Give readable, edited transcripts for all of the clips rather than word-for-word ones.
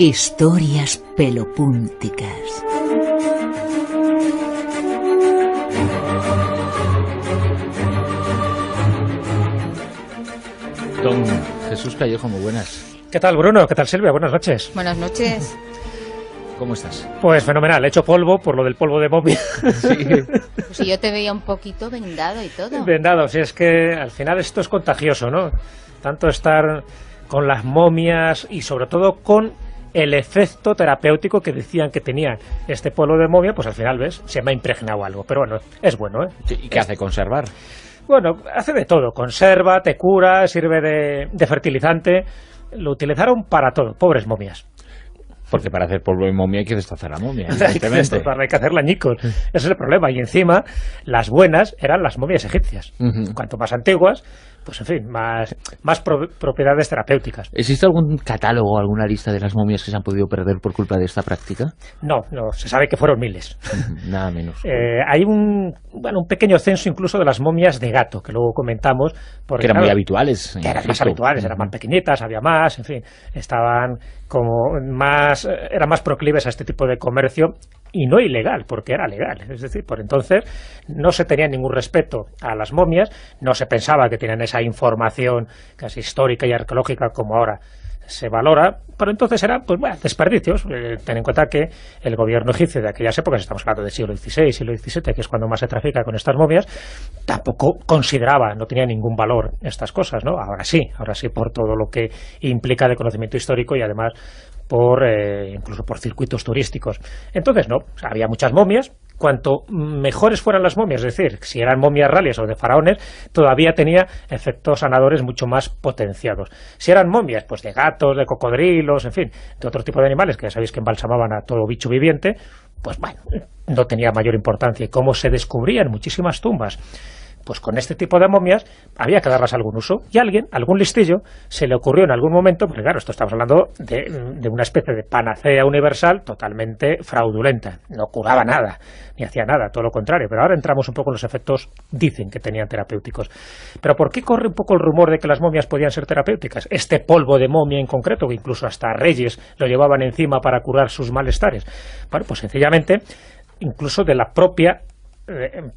Historias pelopúnticas. Don Jesús Callejo, muy buenas. ¿Qué tal, Bruno? ¿Qué tal, Silvia? Buenas noches. Buenas noches. ¿Cómo estás? Pues fenomenal, he hecho polvo por lo del polvo de momia. Sí. Pues si yo te veía un poquito vendado y todo. Vendado, si es que al final esto es contagioso, ¿no? Tanto estar con las momias y sobre todo con el efecto terapéutico que decían que tenía este polvo de momia, pues al final, ¿ves? Se me ha impregnado algo, pero bueno, es bueno, ¿eh? ¿Y qué hace? ¿Conservar? Bueno, hace de todo, conserva, te cura, sirve de fertilizante, lo utilizaron para todo, pobres momias. Porque para hacer polvo de momia hay que deshacer la momia, evidentemente. Hay que hacerla añicos, ese es el problema. Y encima, las buenas eran las momias egipcias. Cuanto más antiguas, pues en fin, más propiedades terapéuticas. ¿Existe algún catálogo, alguna lista de las momias que se han podido perder por culpa de esta práctica? No, se sabe que fueron miles. Nada menos. Hay un pequeño censo incluso de las momias de gato, que luego comentamos. Porque, que eran muy habituales. Que eran más habituales, eran más pequeñitas, había más, en fin, estaban como más, eran más proclives a este tipo de comercio y no ilegal, porque era legal. Es decir, por entonces no se tenía ningún respeto a las momias, no se pensaba que tenían esa información casi histórica y arqueológica como ahora se valora, pero entonces eran pues, bueno, desperdicios. Ten en cuenta que el gobierno egipcio de aquellas épocas, estamos hablando del siglo XVI, siglo XVII, que es cuando más se trafica con estas momias, tampoco consideraba, no tenía ningún valor estas cosas, ¿no? Ahora sí, por todo lo que implica de conocimiento histórico y además incluso por circuitos turísticos. Entonces no, o sea, había muchas momias. Cuanto mejores fueran las momias, es decir, si eran momias reales o de faraones, todavía tenía efectos sanadores mucho más potenciados. Si eran momias, pues de gatos, de cocodrilos, en fin, de otro tipo de animales, que ya sabéis que embalsamaban a todo bicho viviente, pues bueno, no tenía mayor importancia. Y como se descubrían muchísimas tumbas, pues con este tipo de momias había que darlas algún uso. Y algún listillo, se le ocurrió en algún momento, porque claro, esto estamos hablando de una especie de panacea universal totalmente fraudulenta. No curaba nada, ni hacía nada, todo lo contrario. Pero ahora entramos un poco en los efectos, dicen que tenían terapéuticos. ¿Pero por qué corre un poco el rumor de que las momias podían ser terapéuticas? Este polvo de momia en concreto, que incluso hasta reyes lo llevaban encima para curar sus malestares. Bueno, pues sencillamente, incluso de la propia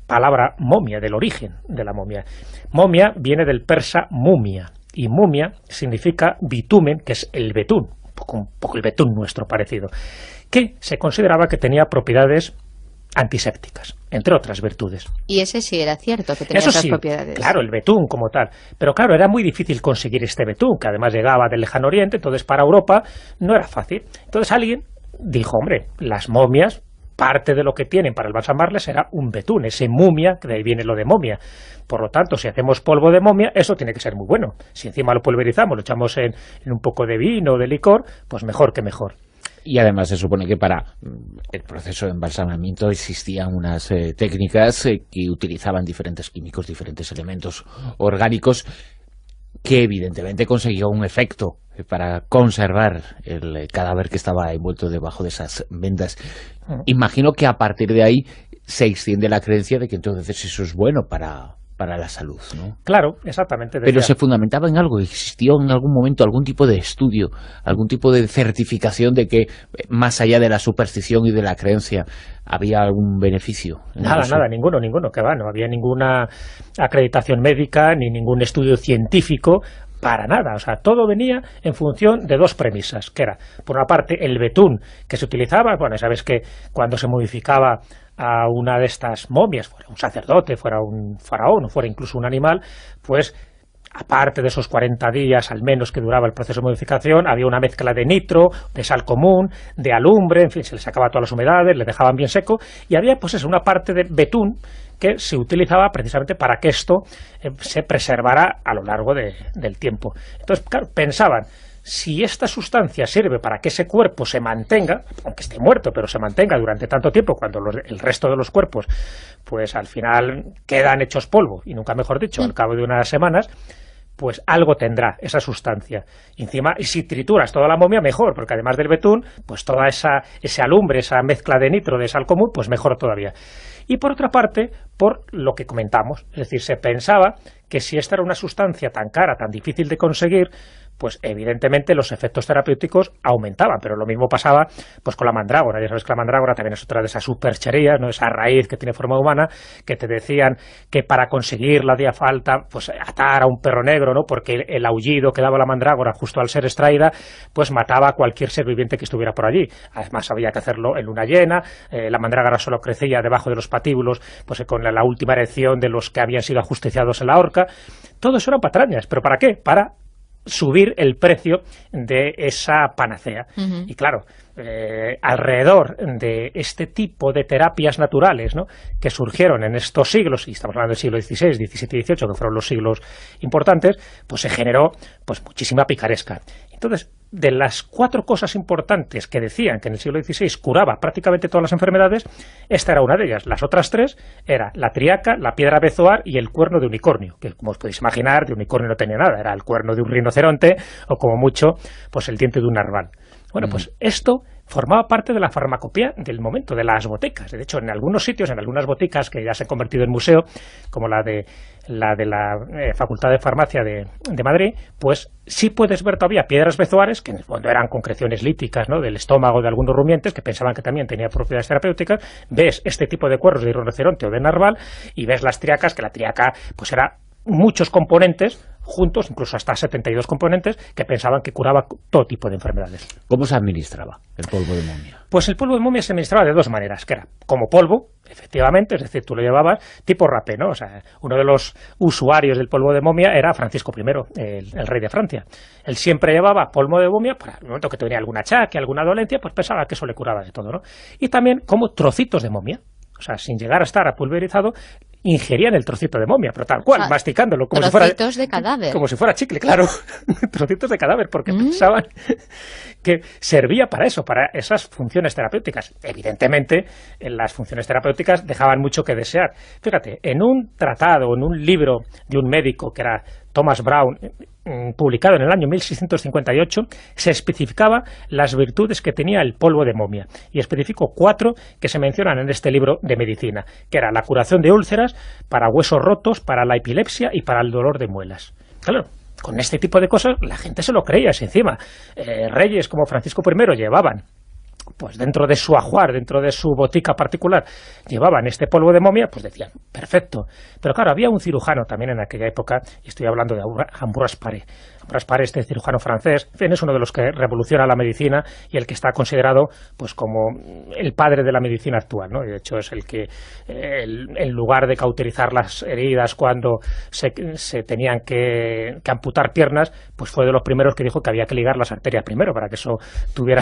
palabra momia, del origen de la momia. Momia viene del persa mumia, y mumia significa bitumen, que es el betún, un poco el betún nuestro parecido, que se consideraba que tenía propiedades antisépticas, entre otras virtudes. Y ese sí era cierto, que tenía esas propiedades. Claro, el betún como tal. Pero claro, era muy difícil conseguir este betún, que además llegaba del lejano oriente, entonces para Europa no era fácil. Entonces alguien dijo, hombre, las momias, parte de lo que tienen para embalsamarles será un betún, ese mumia, que de ahí viene lo de momia. Por lo tanto, si hacemos polvo de momia, eso tiene que ser muy bueno. Si encima lo pulverizamos, lo echamos en un poco de vino o de licor, pues mejor que mejor. Y además se supone que para el proceso de embalsamamiento existían unas técnicas que utilizaban diferentes químicos, diferentes elementos orgánicos, que evidentemente conseguía un efecto para conservar el cadáver que estaba envuelto debajo de esas vendas. Imagino que a partir de ahí se extiende la creencia de que entonces eso es bueno para la salud, ¿no? Claro, exactamente. Pero se fundamentaba en algo, existió en algún momento algún tipo de estudio, algún tipo de certificación de que, más allá de la superstición y de la creencia, había algún beneficio. Nada, ninguno, que va, no había ninguna acreditación médica ni ningún estudio científico, para nada. O sea, todo venía en función de dos premisas, que era, por una parte, el betún que se utilizaba. Bueno, sabes que cuando se modificaba a una de estas momias, fuera un sacerdote, fuera un faraón, o fuera incluso un animal, pues aparte de esos 40 días al menos que duraba el proceso de modificación, había una mezcla de nitro, de sal común, de alumbre, en fin, se le sacaba todas las humedades, le dejaban bien seco, y había pues eso, una parte de betún que se utilizaba precisamente para que esto se preservara a lo largo del tiempo. Entonces, claro, pensaban, si esta sustancia sirve para que ese cuerpo se mantenga, aunque esté muerto, pero se mantenga durante tanto tiempo, cuando el resto de los cuerpos, pues al final quedan hechos polvo, y nunca mejor dicho, al cabo de unas semanas, pues algo tendrá esa sustancia. Y encima, y si trituras toda la momia, mejor, porque además del betún, pues toda ese alumbre, esa mezcla de nitro, de sal común, pues mejor todavía. Y por otra parte, por lo que comentamos, es decir, se pensaba que si esta era una sustancia tan cara, tan difícil de conseguir, pues evidentemente los efectos terapéuticos aumentaban, pero lo mismo pasaba pues con la mandrágora. Ya sabes que la mandrágora también es otra de esas supercherías, ¿no? Esa raíz que tiene forma humana, que te decían que para conseguirla hacía falta pues atar a un perro negro, ¿no? Porque el aullido que daba la mandrágora justo al ser extraída, pues mataba a cualquier ser viviente que estuviera por allí. Además había que hacerlo en luna llena, la mandrágora solo crecía debajo de los patíbulos, pues con la última erección de los que habían sido ajusticiados en la horca. Todo eso eran patrañas, ¿pero para qué? Para subir el precio de esa panacea. Y claro, alrededor de este tipo de terapias naturales, ¿no?, que surgieron en estos siglos, y estamos hablando del siglo XVI, XVII y XVIII, que fueron los siglos importantes, pues se generó pues muchísima picaresca. Entonces, de las 4 cosas importantes que decían que en el siglo XVI curaba prácticamente todas las enfermedades, esta era una de ellas. Las otras 3 era la triaca, la piedra bezoar y el cuerno de unicornio, que como os podéis imaginar, de unicornio no tenía nada, era el cuerno de un rinoceronte o como mucho, pues el diente de un narval. Bueno, pues esto formaba parte de la farmacopea del momento, de las botecas. De hecho, en algunos sitios, en algunas boticas que ya se han convertido en museo, como la de la Facultad de Farmacia de Madrid, pues sí puedes ver todavía piedras bezoares, que en el fondo eran concreciones líticas, ¿no?, del estómago de algunos rumiantes, que pensaban que también tenía propiedades terapéuticas. Ves este tipo de cuernos de rinoceronte o de narval, y ves las triacas, que la triaca pues era muchos componentes juntos, incluso hasta 72 componentes, que pensaban que curaba todo tipo de enfermedades. ¿Cómo se administraba el polvo de momia? Pues el polvo de momia se administraba de 2 maneras, que era como polvo, efectivamente, es decir, tú lo llevabas tipo rapé, ¿no? O sea, uno de los usuarios del polvo de momia era Francisco I, el rey de Francia. Él siempre llevaba polvo de momia, para el momento que tenía algún achaque, alguna dolencia, pues pensaba que eso le curaba de todo, ¿no? Y también como trocitos de momia. O sea, sin llegar a estar pulverizado, ingerían el trocito de momia, pero tal cual, o sea, masticándolo, como si fuera trocitos de cadáver. Como si fuera chicle, claro, trocitos de cadáver, porque pensaban que servía para eso, para esas funciones terapéuticas. Evidentemente, las funciones terapéuticas dejaban mucho que desear. Fíjate, en un tratado, en un libro de un médico que era Thomas Brown, publicado en el año 1658, se especificaba las virtudes que tenía el polvo de momia, y especificó 4 que se mencionan en este libro de medicina, que era la curación de úlceras, para huesos rotos, para la epilepsia y para el dolor de muelas. Claro, con este tipo de cosas la gente se lo creía, si encima reyes como Francisco I llevaban, pues dentro de su ajuar, dentro de su botica particular, llevaban este polvo de momia, pues decían, perfecto. Pero claro, había un cirujano también en aquella época, y estoy hablando de Ambroise Paré. Ambroise Paré, este cirujano francés, en fin, es uno de los que revoluciona la medicina y el que está considerado pues como el padre de la medicina actual, ¿no? Y de hecho es el que, en lugar de cauterizar las heridas cuando se tenían que amputar piernas, pues fue de los primeros que dijo que había que ligar las arterias primero para que eso tuviera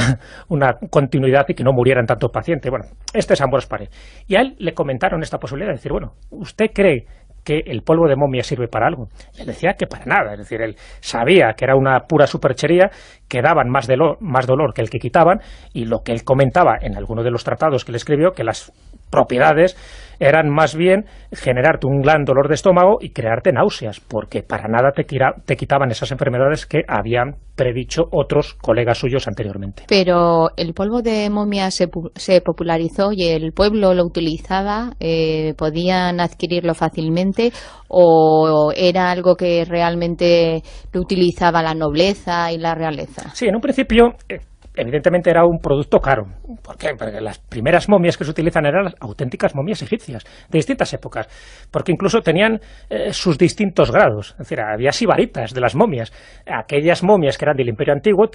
una continuidad y que no murieran tantos pacientes. Bueno, este es Ambroise Paré. Y a él le comentaron esta posibilidad de decir, bueno, ¿usted cree que el polvo de momia sirve para algo? Y él decía que para nada, es decir, él sabía que era una pura superchería, que daban más dolor que el que quitaban, y lo que él comentaba en alguno de los tratados que él escribió, que las propiedades eran más bien generarte un gran dolor de estómago y crearte náuseas, porque para nada te quitaban esas enfermedades que habían predicho otros colegas suyos anteriormente. Pero el polvo de momia se popularizó y el pueblo lo utilizaba, ¿podían adquirirlo fácilmente o era algo que realmente lo utilizaba la nobleza y la realeza? Sí, en un principio evidentemente era un producto caro. ¿Por qué? Porque las primeras momias que se utilizan eran las auténticas momias egipcias, de distintas épocas, porque incluso tenían sus distintos grados. Es decir, había sibaritas de las momias. Aquellas momias que eran del Imperio Antiguo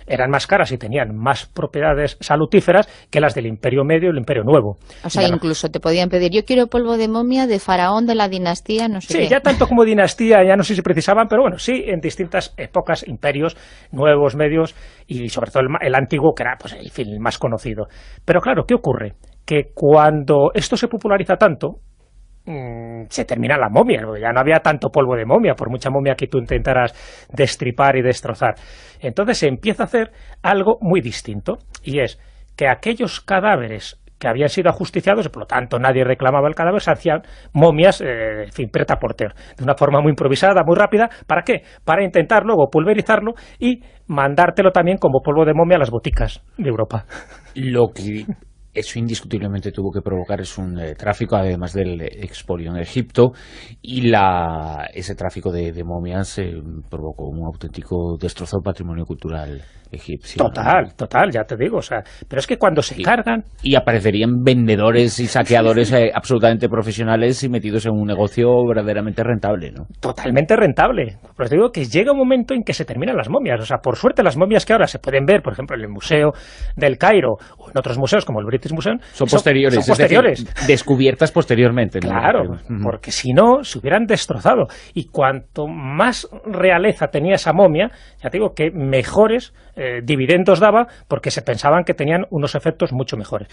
eran más caras y tenían más propiedades salutíferas que las del Imperio Medio y el Imperio Nuevo. O sea, incluso te podían pedir, yo quiero polvo de momia de faraón de la dinastía, no sé qué. Sí, ya tanto como dinastía, ya no sé si precisaban, pero bueno, sí, en distintas épocas, imperios, nuevos, medios, y sobre todo el antiguo, que era pues, el más conocido. Pero claro, ¿qué ocurre? Que cuando esto se populariza tanto, se termina la momia, ¿no? Ya no había tanto polvo de momia, por mucha momia que tú intentaras destripar y destrozar. Entonces se empieza a hacer algo muy distinto, y es que aquellos cadáveres que habían sido ajusticiados, y por lo tanto nadie reclamaba el cadáver, se hacían momias, en fin, prêt-à-porter, de una forma muy improvisada, muy rápida. ¿Para qué? Para intentar luego pulverizarlo y mandártelo también como polvo de momia a las boticas de Europa. Lo que eso indiscutiblemente tuvo que provocar es un tráfico, además del expolio en Egipto, y ese tráfico de momias provocó un auténtico destrozo del patrimonio cultural egipcio. Total, ya te digo. O sea, pero es que cuando se cargan... Y aparecerían vendedores y saqueadores absolutamente profesionales y metidos en un negocio verdaderamente rentable, ¿no? Totalmente rentable. Pues digo que llega un momento en que se terminan las momias. O sea, por suerte las momias que ahora se pueden ver, por ejemplo, en el Museo del Cairo o en otros museos como el British Museum, son posteriores. Son posteriores. Es decir, descubiertas posteriormente, ¿no? Claro, porque si no, se hubieran destrozado. Y cuanto más realeza tenía esa momia, ya te digo que mejores dividendos daba, porque se pensaban que tenían unos efectos mucho mejores.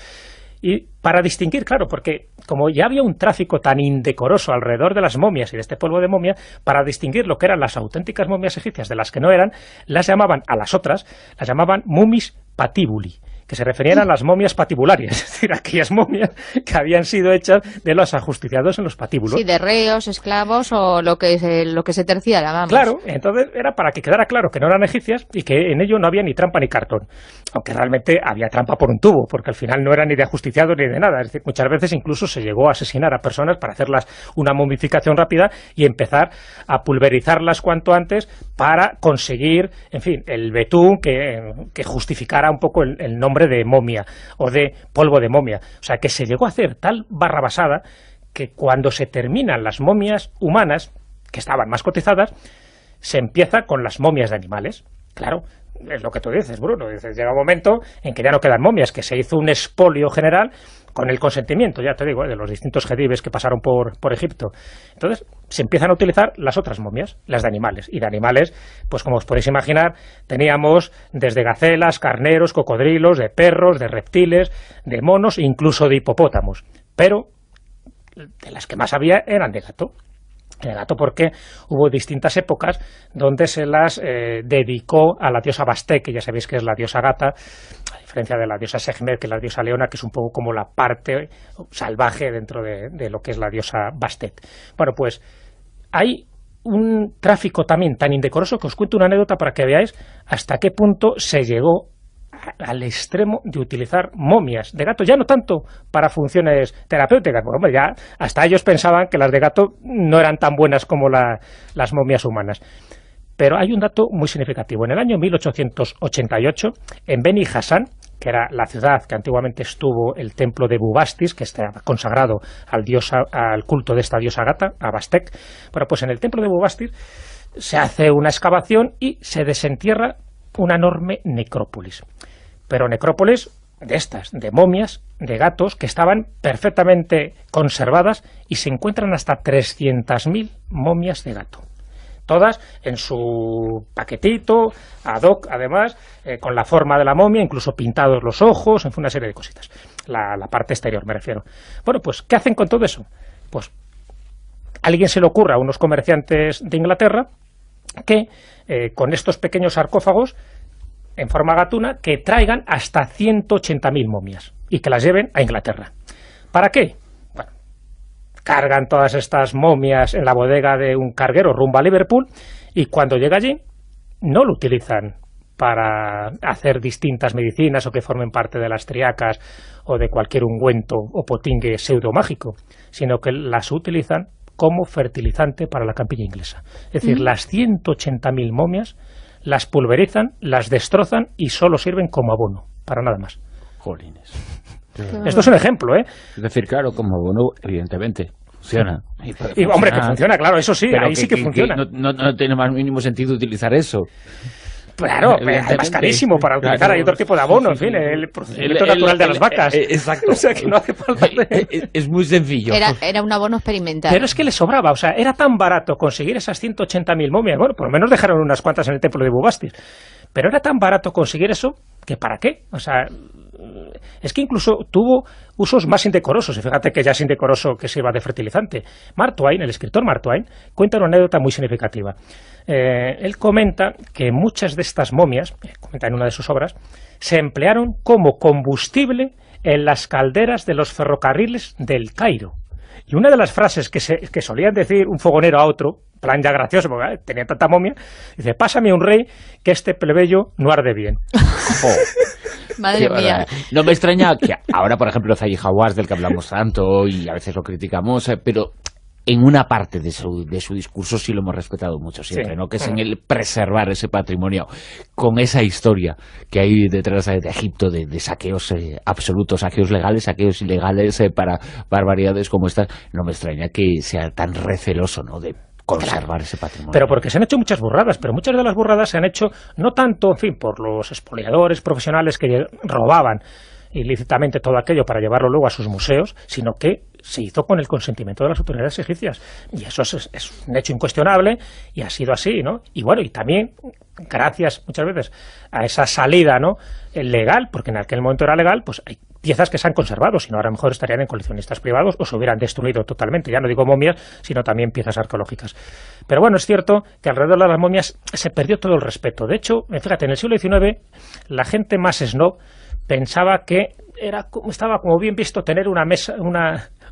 Y para distinguir, claro, porque como ya había un tráfico tan indecoroso alrededor de las momias y de este polvo de momia, para distinguir lo que eran las auténticas momias egipcias de las que no eran, las llamaban, a las otras, las llamaban mumis patibuli, que se referían a las momias patibularias, es decir, aquellas momias que habían sido hechas de los ajusticiados en los patíbulos. Sí, de reos, esclavos o lo que se terciara, vamos. Claro, entonces era para que quedara claro que no eran egipcias y que en ello no había ni trampa ni cartón, aunque realmente había trampa por un tubo, porque al final no era ni de ajusticiados ni de nada. Es decir, muchas veces incluso se llegó a asesinar a personas para hacerlas una momificación rápida y empezar a pulverizarlas cuanto antes para conseguir, en fin, el betún que justificara un poco el nombre de momia o de polvo de momia. O sea, que se llegó a hacer tal barrabasada que cuando se terminan las momias humanas, que estaban más cotizadas, se empieza con las momias de animales. Claro, es lo que tú dices, Bruno. Dices, llega un momento en que ya no quedan momias, que se hizo un expolio general con el consentimiento, ya te digo, de los distintos jedibes que pasaron por Egipto. Entonces, se empiezan a utilizar las otras momias, las de animales. Y de animales, pues como os podéis imaginar, teníamos desde gacelas, carneros, cocodrilos, de perros, de reptiles, de monos, incluso de hipopótamos. Pero de las que más había eran de gato. De gato porque hubo distintas épocas donde se las dedicó a la diosa Bastet, que ya sabéis que es la diosa gata, a diferencia de la diosa Sekhmet, que es la diosa leona, que es un poco como la parte salvaje dentro de lo que es la diosa Bastet. Bueno, pues hay un tráfico también tan indecoroso que os cuento una anécdota para que veáis hasta qué punto se llegó al extremo de utilizar momias de gato, ya no tanto para funciones terapéuticas, porque hombre, ya hasta ellos pensaban que las de gato no eran tan buenas como las momias humanas. Pero hay un dato muy significativo. En el año 1888, en Beni Hassan, que era la ciudad que antiguamente estuvo el templo de Bubastis, que estaba consagrado al culto de esta diosa gata, a Bastet, bueno, pues en el templo de Bubastis se hace una excavación y se desentierra una enorme necrópolis. Pero necrópolis de estas, de momias, de gatos, que estaban perfectamente conservadas y se encuentran hasta 300.000 momias de gato. Todas en su paquetito, ad hoc, además, con la forma de la momia, incluso pintados los ojos, en fin, una serie de cositas. La parte exterior, me refiero. Bueno, pues, ¿qué hacen con todo eso? Pues, a alguien se le ocurra a unos comerciantes de Inglaterra que con estos pequeños sarcófagos en forma gatuna, que traigan hasta 180.000 momias y que las lleven a Inglaterra. ¿Para qué? Bueno, cargan todas estas momias en la bodega de un carguero rumbo a Liverpool y cuando llega allí no lo utilizan para hacer distintas medicinas o que formen parte de las triacas o de cualquier ungüento o potingue pseudomágico, sino que las utilizan como fertilizante para la campiña inglesa. Es decir, las 180.000 momias las pulverizan, las destrozan y solo sirven como abono, para nada más. Jolines. Esto es un ejemplo, ¿eh? Es decir, claro, como abono, evidentemente, funciona. Y hombre, que funciona, claro, eso sí, pero ahí sí que funciona. No tiene más mínimo sentido utilizar eso. Claro, además carísimo para utilizar, claro, hay otro tipo de abono, en fin, el procedimiento natural de las vacas. Exacto. O sea, que no hace falta... Es muy sencillo. Era un abono experimental. Pero es que le sobraba, o sea, era tan barato conseguir esas 180.000 momias, bueno, por lo menos dejaron unas cuantas en el templo de Bubastis, pero era tan barato conseguir eso, que ¿para qué? O sea, es que incluso tuvo usos más indecorosos, y fíjate que ya es indecoroso que sirva de fertilizante. Mark Twain, el escritor Mark Twain, cuenta una anécdota muy significativa. Él comenta que muchas de estas momias, comenta en una de sus obras, se emplearon como combustible en las calderas de los ferrocarriles del Cairo. Y una de las frases que solían decir un fogonero a otro, plan ya gracioso, porque tenía tanta momia, dice, pásame un rey que este plebeyo no arde bien. Jo. Madre mía. No me extraña que ahora, por ejemplo, Zahi Hawass, del que hablamos tanto y a veces lo criticamos, pero en una parte de su discurso sí lo hemos respetado mucho siempre, ¿no? Que es en el preservar ese patrimonio con esa historia que hay detrás de Egipto de saqueos absolutos, saqueos legales, saqueos ilegales para barbaridades como estas. No me extraña que sea tan receloso, ¿no?, de conservar ese patrimonio. Pero porque se han hecho muchas burradas, pero muchas de las burradas se han hecho no tanto, en fin, por los expoliadores profesionales que robaban ilícitamente todo aquello para llevarlo luego a sus museos, sino que se hizo con el consentimiento de las autoridades egipcias. Y eso es un hecho incuestionable y ha sido así, ¿no? Y bueno, y también gracias muchas veces a esa salida, ¿no?, legal, porque en aquel momento era legal, pues hay piezas que se han conservado, si no ahora mejor estarían en coleccionistas privados o se hubieran destruido totalmente, ya no digo momias, sino también piezas arqueológicas. Pero bueno, es cierto que alrededor de las momias se perdió todo el respeto. De hecho, fíjate, en el siglo XIX la gente más snob pensaba que estaba como bien visto tener una mesa,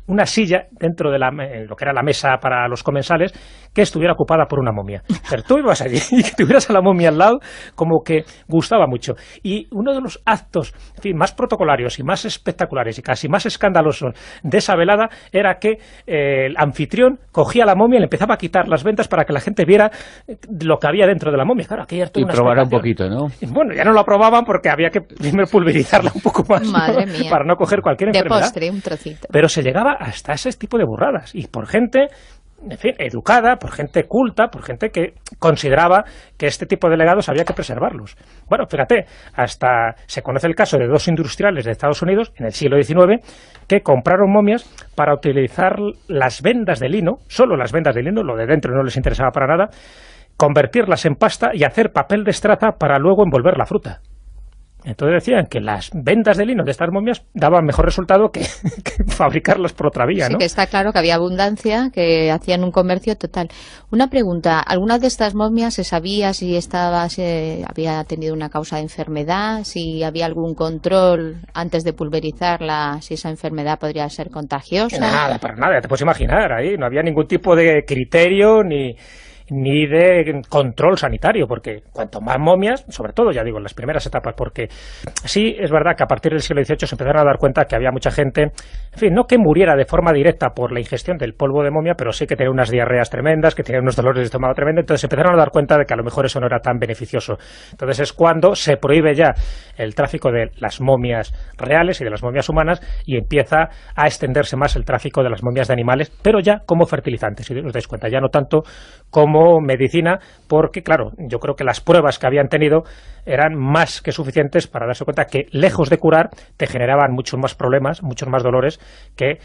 una silla dentro de lo que era la mesa para los comensales que estuviera ocupada por una momia. Pero tú ibas allí y que tuvieras a la momia al lado, como que gustaba mucho. Y uno de los actos, en fin, más protocolarios y más espectaculares y casi más escandalosos de esa velada era que el anfitrión cogía la momia y le empezaba a quitar las vendas para que la gente viera lo que había dentro de la momia. Claro, aquí y probara un poquito, ¿no? Bueno, ya no lo aprobaban porque había que primero pulverizarla un poco más, Madre ¿no?, mía, para no coger cualquier enfermedad. De postre, un trocito. Pero se llegaba hasta ese tipo de burradas, y por gente, en fin, educada, por gente culta, por gente que consideraba que este tipo de legados había que preservarlos. Bueno, fíjate, hasta se conoce el caso de 2 industriales de Estados Unidos en el siglo XIX que compraron momias para utilizar las vendas de lino, solo las vendas de lino, lo de dentro no les interesaba para nada, convertirlas en pasta y hacer papel de estraza para luego envolver la fruta. Entonces decían que las vendas de lino de estas momias daban mejor resultado que fabricarlas por otra vía, ¿no? Sí, que está claro que había abundancia, que hacían un comercio total. Una pregunta, ¿alguna de estas momias se sabía si había tenido una causa de enfermedad, si había algún control antes de pulverizarla, si esa enfermedad podría ser contagiosa? Nada, para nada, te puedes imaginar, ahí no había ningún tipo de criterio ni de control sanitario, porque cuanto más momias, sobre todo, ya digo, en las primeras etapas, porque sí es verdad que a partir del siglo XVIII se empezaron a dar cuenta que había mucha gente, en fin, no que muriera de forma directa por la ingestión del polvo de momia, pero sí que tenía unas diarreas tremendas, que tenía unos dolores de estómago tremendos, entonces se empezaron a dar cuenta de que a lo mejor eso no era tan beneficioso. Entonces es cuando se prohíbe ya el tráfico de las momias reales y de las momias humanas y empieza a extenderse más el tráfico de las momias de animales, pero ya como fertilizantes, si os dais cuenta, ya no tanto como medicina, porque claro, yo creo que las pruebas que habían tenido eran más que suficientes para darse cuenta que lejos de curar te generaban muchos más problemas, muchos más dolores que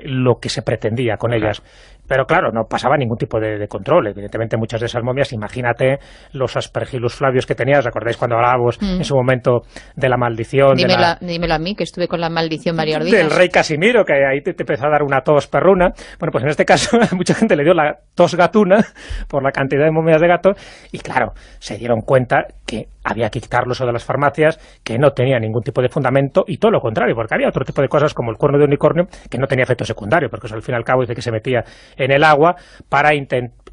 lo que se pretendía con ellas. Pero claro, no pasaba ningún tipo de control. Evidentemente muchas de esas momias, imagínate los Aspergillus flavius que tenías, ¿recordáis cuando hablábamos en su momento de la maldición? Dímelo a mí, que estuve con la maldición varios días. Del rey Casimiro, que ahí te empezó a dar una tos perruna. Bueno, pues en este caso mucha gente le dio la tos gatuna por la cantidad de momias de gato y claro, se dieron cuenta que había que quitarlo eso de las farmacias, que no tenía ningún tipo de fundamento y todo lo contrario, porque había otro tipo de cosas como el cuerno de unicornio que no tenía efecto secundario, porque eso al fin y al cabo dice que se metía en el agua para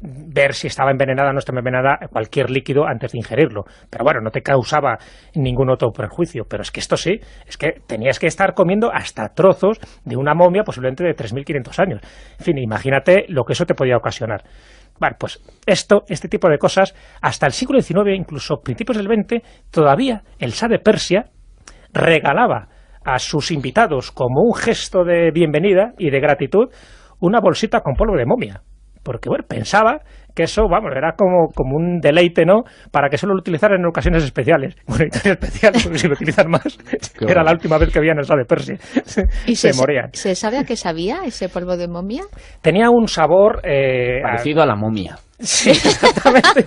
ver si estaba envenenada o no estaba envenenada cualquier líquido antes de ingerirlo. Pero bueno, no te causaba ningún otro perjuicio. Pero es que esto sí, es que tenías que estar comiendo hasta trozos de una momia posiblemente de 3.500 años. En fin, imagínate lo que eso te podía ocasionar. Vale, pues este tipo de cosas, hasta el siglo XIX, incluso principios del XX, todavía el Shah de Persia regalaba a sus invitados como un gesto de bienvenida y de gratitud una bolsita con polvo de momia, porque bueno, pensaba que eso, vamos, era como un deleite, ¿no?, para que solo lo utilizaran en ocasiones especiales. Bueno, y tan especial, porque si lo utilizan más, era la última vez que veían el Shah de Persia. ¿Y se morían. ¿Se sabe a qué sabía ese polvo de momia? Tenía un sabor parecido a la momia. Sí, exactamente.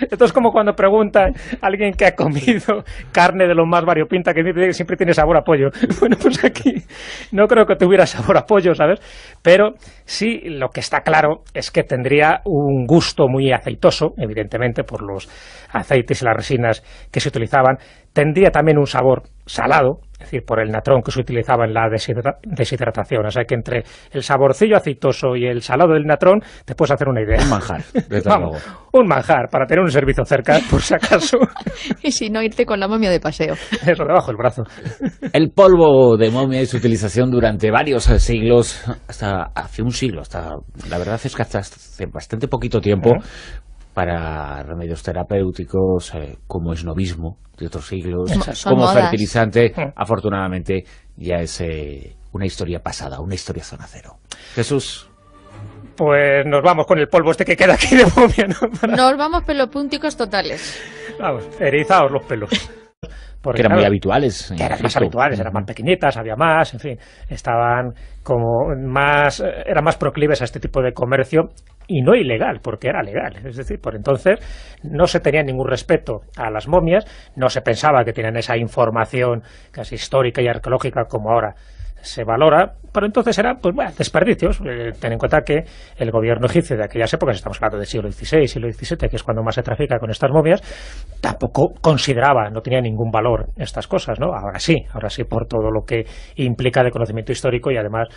Esto es como cuando preguntan a alguien que ha comido carne de lo más variopinta, que dice que siempre tiene sabor a pollo. Bueno, pues aquí no creo que tuviera sabor a pollo, ¿sabes? Pero sí, lo que está claro es que tendría un gusto muy aceitoso, evidentemente por los aceites y las resinas que se utilizaban. Tendría también un sabor salado, es decir, por el natrón que se utilizaba en la deshidratación. O sea que entre el saborcillo aceitoso y el salado del natrón te puedes hacer una idea. Un manjar, desde Vamos, luego. un manjar para tener un servicio cerca, por si acaso. Y si no, irte con la momia de paseo. Eso debajo del brazo. El polvo de momia y su utilización durante varios siglos, hasta hace un siglo, la verdad es que hasta hace bastante poquito tiempo, para remedios terapéuticos, como esnovismo de otros siglos, Son como modas. fertilizante, afortunadamente ya es una historia pasada, una historia zona cero. Jesús. Pues nos vamos con el polvo este que queda aquí de momia, ¿no? Nos vamos pelopúnticos totales. Vamos, erizaos los pelos. Porque, Que eran muy claro, habituales. que eran más habituales, eran más pequeñitas, había más, en fin, estaban como más, eran más proclives a este tipo de comercio y no ilegal, porque era legal. Es decir, por entonces no se tenía ningún respeto a las momias, no se pensaba que tenían esa información casi histórica y arqueológica como ahora se valora, pero entonces eran pues, bueno, desperdicios. Ten en cuenta que el gobierno egipcio de aquellas épocas, estamos hablando del siglo XVI, siglo XVII, que es cuando más se trafica con estas momias, tampoco consideraba, no tenía ningún valor estas cosas, ¿no? Ahora sí por todo lo que implica de conocimiento histórico y además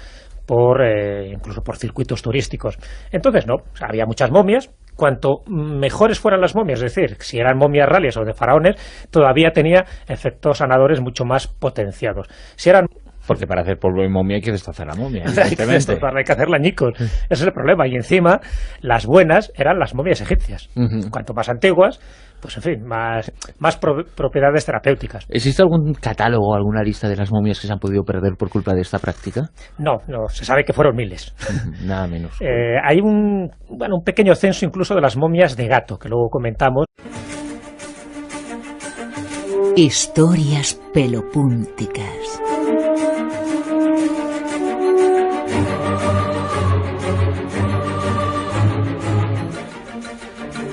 por incluso por circuitos turísticos. Entonces no, o sea, había muchas momias. Cuanto mejores fueran las momias, es decir, si eran momias reales o de faraones, todavía tenía efectos sanadores mucho más potenciados. Si eran Porque para hacer polvo de momia hay que destazar la momia, evidentemente. hay que hacerla añicos. Ese es el problema. Y encima, las buenas eran las momias egipcias. Cuanto más antiguas, pues en fin, más propiedades terapéuticas. ¿Existe algún catálogo, alguna lista de las momias que se han podido perder por culpa de esta práctica? No, se sabe que fueron miles. Nada menos. Hay un pequeño censo incluso de las momias de gato, que luego comentamos. Historias pelopúnticas.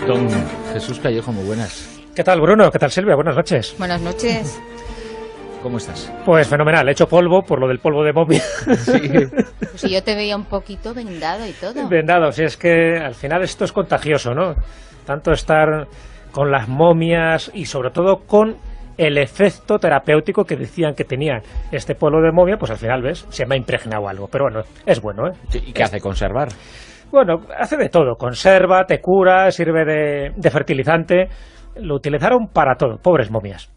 Don Jesús Callejo, muy buenas. ¿Qué tal, Bruno? ¿Qué tal, Silvia? Buenas noches. Buenas noches. ¿Cómo estás? Pues fenomenal, he hecho polvo por lo del polvo de momia. Pues si yo te veía un poquito vendado y todo. Vendado, si es que al final esto es contagioso, ¿no? Tanto estar con las momias y sobre todo con el efecto terapéutico que decían que tenían este polvo de momia, pues al final, ¿ves? Se me ha impregnado algo, pero bueno, es bueno, ¿eh? ¿Y qué hace? ¿Conservar? Bueno, hace de todo, conserva, te cura, sirve de fertilizante, lo utilizaron para todo, pobres momias.